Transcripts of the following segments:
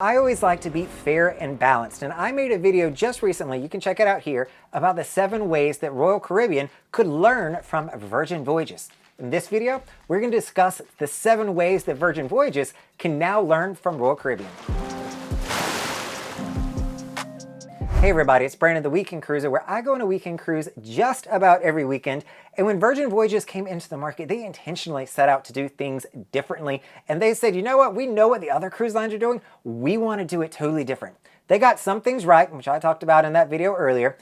I always like to be fair and balanced, and I made a video just recently, you can check it out here, about the 7 ways that Royal Caribbean could learn from Virgin Voyages. In this video, we're going to discuss the 7 ways that Virgin Voyages can now learn from Royal Caribbean. Hey everybody, it's Brandon the Weekend Cruiser, where I go on a weekend cruise just about every weekend. And when Virgin Voyages came into the market, they intentionally set out to do things differently. And they said, you know what, we know what the other cruise lines are doing. We want to do it totally different. They got some things right, which I talked about in that video earlier.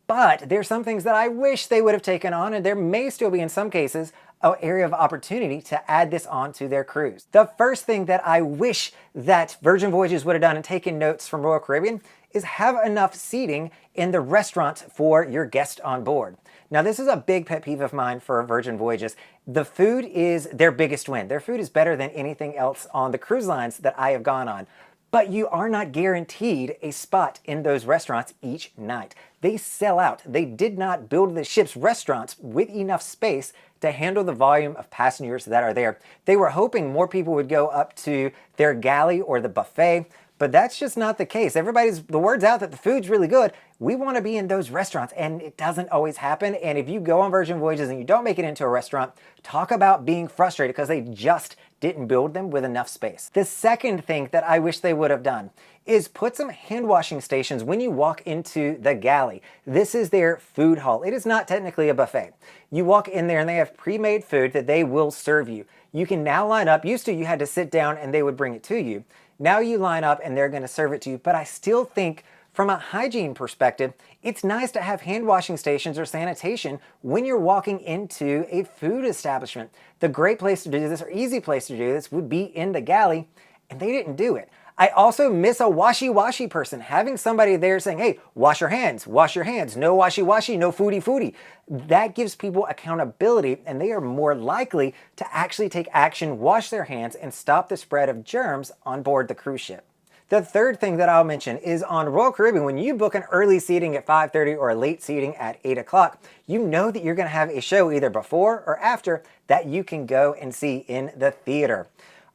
But there's some things that I wish they would have taken on, and there may still be, in some cases, an area of opportunity to add this onto their cruise. The first thing that I wish that Virgin Voyages would have done and taken notes from Royal Caribbean is have enough seating in the restaurant for your guest on board. Now, this is a big pet peeve of mine for Virgin Voyages. The food is their biggest win. Their food is better than anything else on the cruise lines that I have gone on. But you are not guaranteed a spot in those restaurants each night. They sell out. They did not build the ship's restaurants with enough space to handle the volume of passengers that are there. They were hoping more people would go up to their galley or the buffet, but that's just not the case. The word's out that the food's really good. We want to be in those restaurants, and it doesn't always happen. And if you go on Virgin Voyages and you don't make it into a restaurant, talk about being frustrated because they just didn't build them with enough space. The second thing that I wish they would have done is put some hand washing stations when you walk into the galley. This is their food hall. It is not technically a buffet. You walk in there and they have pre-made food that they will serve you. You can now line up. Used to, you had to sit down and they would bring it to you. Now you line up and they're going to serve it to you. But I still think from a hygiene perspective, it's nice to have hand washing stations or sanitation when you're walking into a food establishment. The great place to do this, or easy place to do this, would be in the galley, and they didn't do it. I also miss a washy-washy person. Having somebody there saying, hey, wash your hands, no washy-washy, no foodie. That gives people accountability, and they are more likely to actually take action, wash their hands, and stop the spread of germs on board the cruise ship. The third thing that I'll mention is on Royal Caribbean, when you book an early seating at 5:30 or a late seating at 8 o'clock, you know that you're going to have a show either before or after that you can go and see in the theater.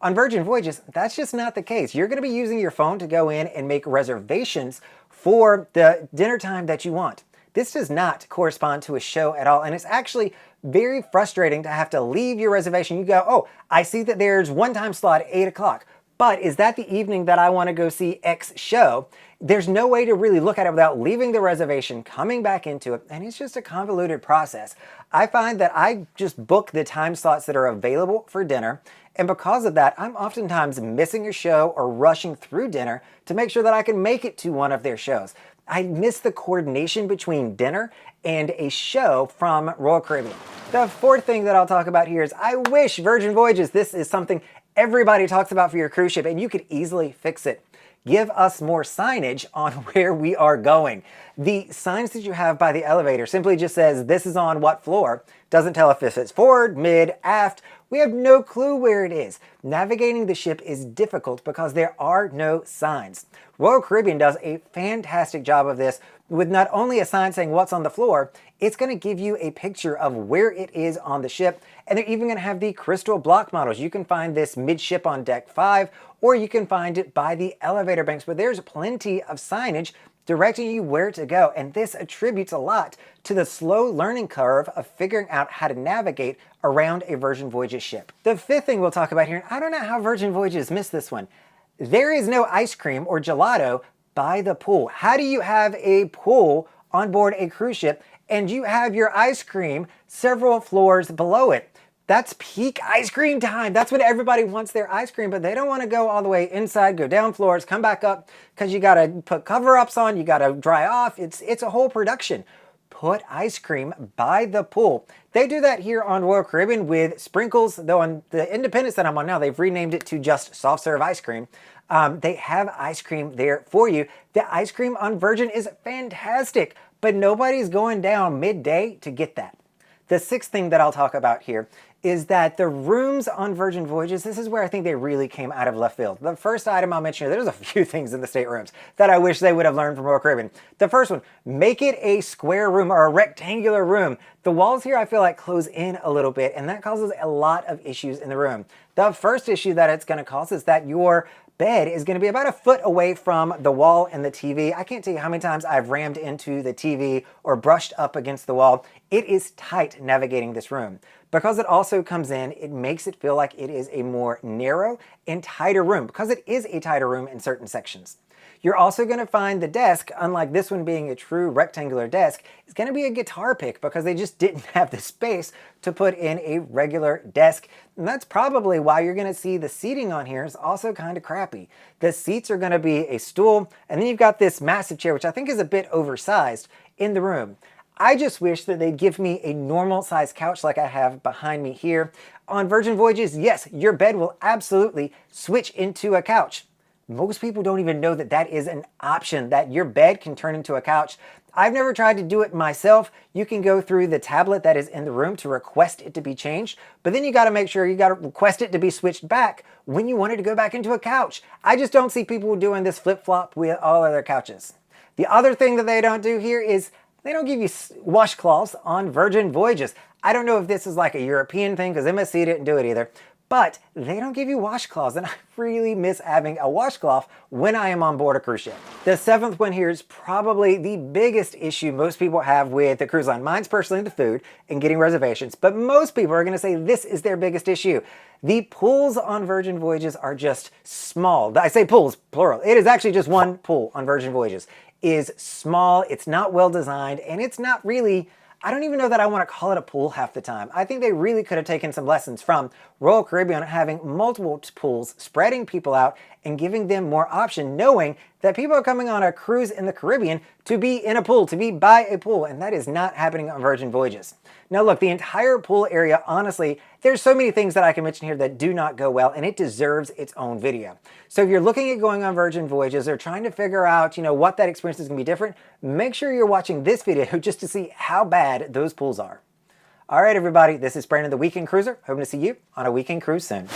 On Virgin Voyages, that's just not the case. You're going to be using your phone to go in and make reservations for the dinner time that you want. This does not correspond to a show at all, and it's actually very frustrating to have to leave your reservation. You go, oh, I see that there's one time slot at 8 o'clock. But is that the evening that I want to go see X show? There's no way to really look at it without leaving the reservation, coming back into it, and it's just a convoluted process. I find that I just book the time slots that are available for dinner, and because of that, I'm oftentimes missing a show or rushing through dinner to make sure that I can make it to one of their shows. I miss the coordination between dinner and a show from Royal Caribbean. The fourth thing that I'll talk about here is I wish Virgin Voyages, this is something everybody talks about for your cruise ship, and you could easily fix it. Give us more signage on where we are going. The signs that you have by the elevator simply just says this is on what floor. Doesn't tell if it's forward, mid, aft. We have no clue where it is. Navigating the ship is difficult because there are no signs. Royal Caribbean does a fantastic job of this with not only a sign saying what's on the floor, it's going to give you a picture of where it is on the ship, and they're even going to have the crystal block models. You can find this midship on deck 5, or you can find it by the elevator banks, but there's plenty of signage directing you where to go, and this attributes a lot to the slow learning curve of figuring out how to navigate around a Virgin Voyages ship. The fifth thing we'll talk about here, and I don't know how Virgin Voyages missed this one, there is no ice cream or gelato by the pool. How do you have a pool on board a cruise ship and you have your ice cream several floors below it? That's peak ice cream time. That's when everybody wants their ice cream, but they don't want to go all the way inside, go down floors, come back up, because you got to put cover-ups on, you got to dry off. It's a whole production. Put ice cream by the pool. They do that here on Royal Caribbean with sprinkles, though on the Independence that I'm on now, they've renamed it to just soft serve ice cream. They have ice cream there for you. The ice cream on Virgin is fantastic, but nobody's going down midday to get that. The sixth thing that I'll talk about here is that the rooms on Virgin Voyages, this is where I think they really came out of left field. The first item I'll mention here, there's a few things in the staterooms that I wish they would have learned from Royal Caribbean. The first one, make it a square room or a rectangular room. The walls here I feel like close in a little bit, and that causes a lot of issues in the room. The first issue that it's going to cause is that your bed is going to be about a foot away from the wall and the TV. I can't tell you how many times I've rammed into the TV or brushed up against the wall. It is tight navigating this room. Because it also comes in, it makes it feel like it is a more narrow and tighter room, because it is a tighter room in certain sections. You're also going to find the desk, unlike this one being a true rectangular desk, is going to be a guitar pick because they just didn't have the space to put in a regular desk. And that's probably why you're going to see the seating on here is also kind of crappy. The seats are going to be a stool, and then you've got this massive chair, which I think is a bit oversized in the room. I just wish that they'd give me a normal size couch like I have behind me here. On Virgin Voyages, yes, your bed will absolutely switch into a couch. Most people don't even know that that is an option, that your bed can turn into a couch. I've never tried to do it myself. You can go through the tablet that is in the room to request it to be changed, but then you got to make sure you got to request it to be switched back when you want it to go back into a couch. I just don't see people doing this flip-flop with all other couches. The other thing that they don't do here is they don't give you washcloths on Virgin Voyages. I don't know if this is like a European thing because MSC didn't do it either, but they don't give you washcloths, and I really miss having a washcloth when I am on board a cruise ship. The seventh one here is probably the biggest issue most people have with the cruise line. Mine's personally the food and getting reservations, but most people are going to say this is their biggest issue. The pools on Virgin Voyages are just small. I say pools, plural. It is actually just one pool on Virgin Voyages. It is small, it's not well designed, and it's not really, I don't even know that I want to call it a pool half the time. I think they really could have taken some lessons from Royal Caribbean having multiple pools, spreading people out, and giving them more option, knowing that people are coming on a cruise in the Caribbean to be in a pool, to be by a pool, and that is not happening on Virgin Voyages. Now look, the entire pool area, honestly, there's so many things that I can mention here that do not go well, and it deserves its own video. So if you're looking at going on Virgin Voyages or trying to figure out, what that experience is going to be different, make sure you're watching this video just to see how bad those pools are. All right, everybody, this is Brandon, the Weekend Cruiser. Hoping to see you on a weekend cruise soon.